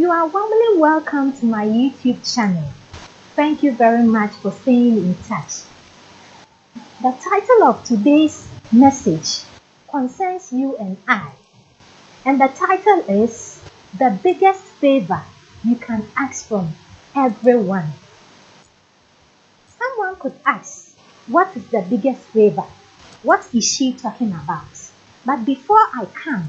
You are warmly welcome to my YouTube channel. Thank you very much for staying in touch. The title of today's message concerns you and I. And the title is The Biggest Favor You Can Ask from Everyone. Someone could ask, what is the biggest favor? What is she talking about? But before I come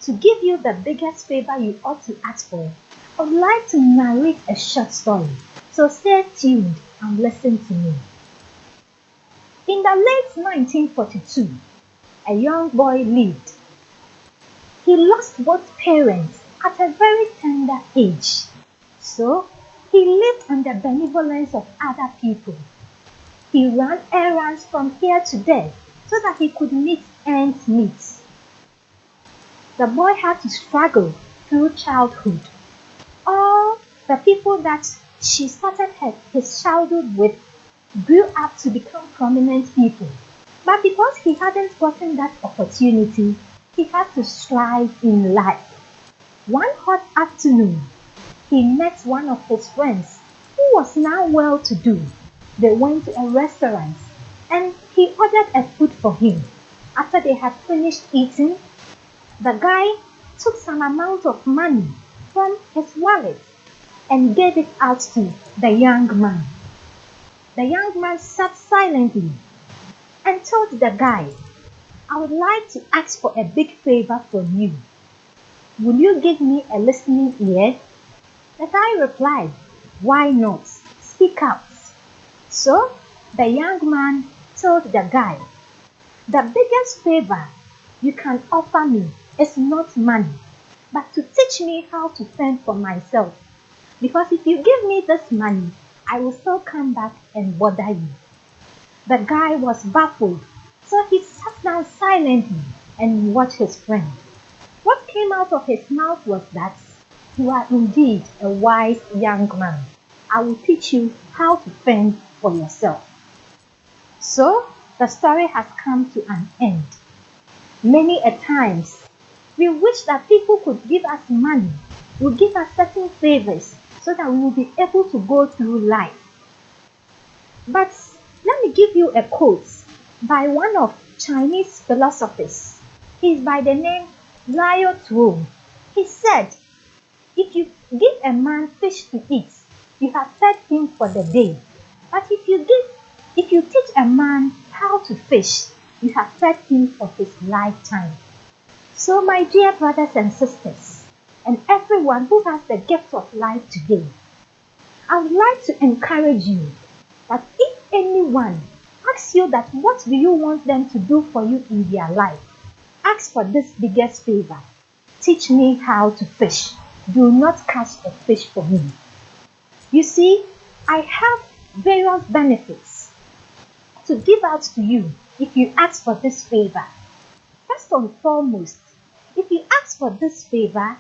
to give you the biggest favor you ought to ask for, I would like to narrate a short story. So stay tuned and listen to me. In the late 1942, a young boy lived. He lost both parents at a very tender age. So he lived on the benevolence of other people. He ran errands from here to there so that he could meet ends meet. The boy had to struggle through childhood. All the people that she started his childhood with grew up to become prominent people. But because he hadn't gotten that opportunity, he had to strive in life. One hot afternoon, he met one of his friends who was now well-to-do. They went to a restaurant and he ordered a food for him. After they had finished eating, the guy took some amount of money from his wallet and gave it out to the young man. The young man sat silently and told the guy, I would like to ask for a big favor from you. Will you give me a listening ear? The guy replied, why not? Speak out. So the young man told the guy, the biggest favor you can offer me is not money, but to teach me how to fend for myself. Because if you give me this money, I will still come back and bother you. The guy was baffled, so he sat down silently and watched his friend. What came out of his mouth was that, you are indeed a wise young man. I will teach you how to fend for yourself. So, the story has come to an end. Many a times, we wish that people could give us money, would give us certain favors, so that we will be able to go through life. But let me give you a quote by one of Chinese philosophers. He is by the name Lao Tzu. He said, if you give a man fish to eat, you have fed him for the day. But if you teach a man how to fish, you have fed him for his lifetime. So my dear brothers and sisters, and everyone who has the gift of life today, I would like to encourage you that if anyone asks you that what do you want them to do for you in their life, ask for this biggest favor. Teach me how to fish. Do not catch a fish for me. You see, I have various benefits to give out to you if you ask for this favor. First and foremost, if you ask for this favor,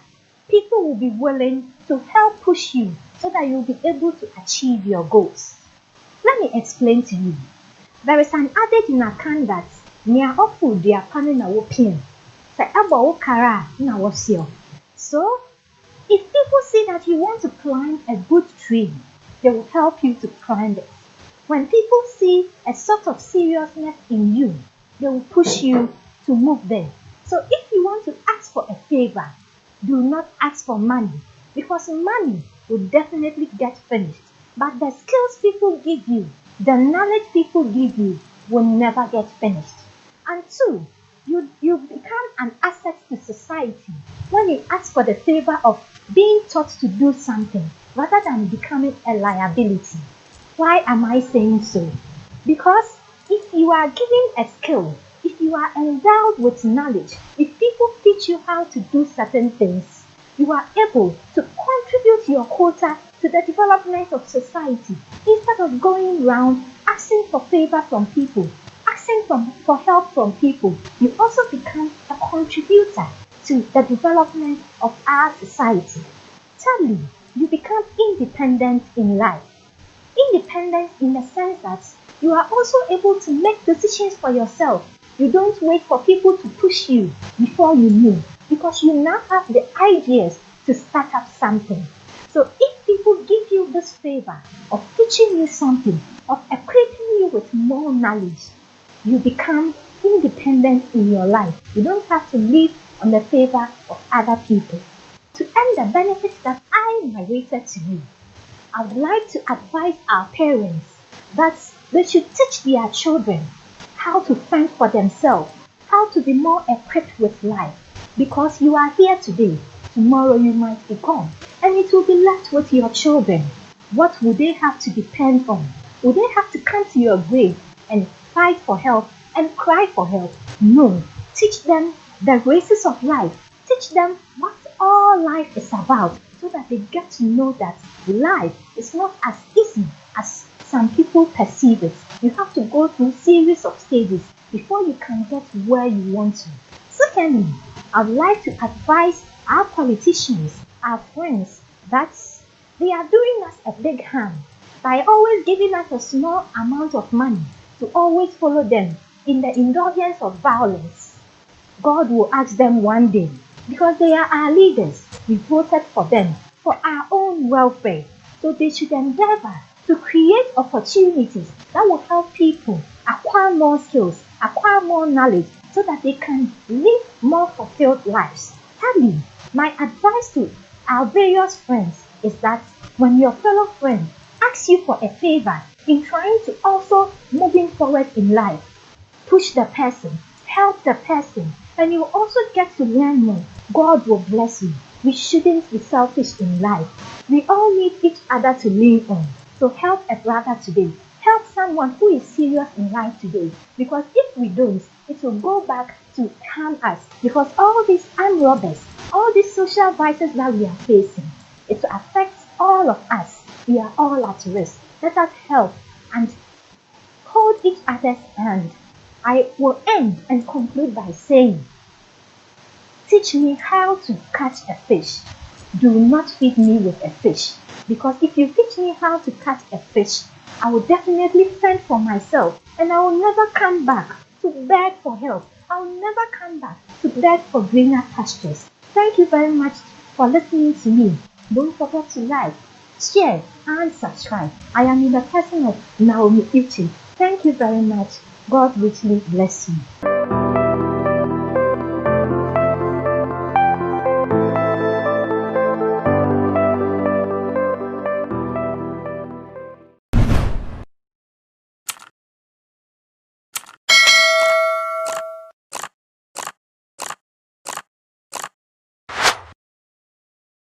people will be willing to help push you so that you'll be able to achieve your goals. Let me explain to you. There is an adage in Akan that so, if people see that you want to climb a good tree, they will help you to climb it. When people see a sort of seriousness in you, they will push you to move there. So if you want to ask for a favor, do not ask for money, because money will definitely get finished. But the skills people give you, the knowledge people give you, will never get finished. And two, you become an asset to society when you ask for the favor of being taught to do something rather than becoming a liability. Why am I saying so? Because if you are given a skill, if you are endowed with knowledge, if people teach you how to do certain things, you are able to contribute your quota to the development of society instead of going around asking for favor from people, asking for help from people. You also become a contributor to the development of our society. Thirdly, you become independent in life. Independence in the sense that you are also able to make decisions for yourself. You don't wait for people to push you before you move, because you now have the ideas to start up something. So if people give you this favor of teaching you something, of equipping you with more knowledge, you become independent in your life. You don't have to live on the favor of other people. To earn the benefits that I narrated to you, I would like to advise our parents that they should teach their children how to fend for themselves, how to be more equipped with life. Because you are here today, tomorrow you might be gone, and it will be left with your children. What will they have to depend on? Will they have to come to your grave and fight for help and cry for help? No. Teach them the races of life. Teach them what all life is about, so that they get to know that life is not as easy as some people perceive it. You have to go through a series of stages before you can get where you want to. Secondly, I'd like to advise our politicians, our friends, that they are doing us a big harm by always giving us a small amount of money to always follow them in the indulgence of violence. God will ask them one day, because they are our leaders. We voted for them for our own welfare. So they should endeavor to create opportunities that will help people acquire more skills, acquire more knowledge, so that they can live more fulfilled lives. Thirdly, my advice to our various friends is that when your fellow friend asks you for a favor in trying to also moving forward in life, push the person, help the person, and you also get to learn more. God will bless you. We shouldn't be selfish in life. We all need each other to lean on. So help a brother today. Help someone who is serious in life today. Because if we don't, it will go back to harm us. Because all these armed robbers, all these social vices that we are facing, it affects all of us. We are all at risk. Let us help and hold each other's hand. I will end and conclude by saying, teach me how to catch a fish. Do not feed me with a fish. Because if you teach me how to catch a fish, I will definitely fend for myself, and I will never come back to beg for help. I will never come back to beg for greener pastures. Thank you very much for listening to me. Don't forget to like, share, and subscribe. I am in the person of Naomi Uche. Thank you very much. God richly bless you.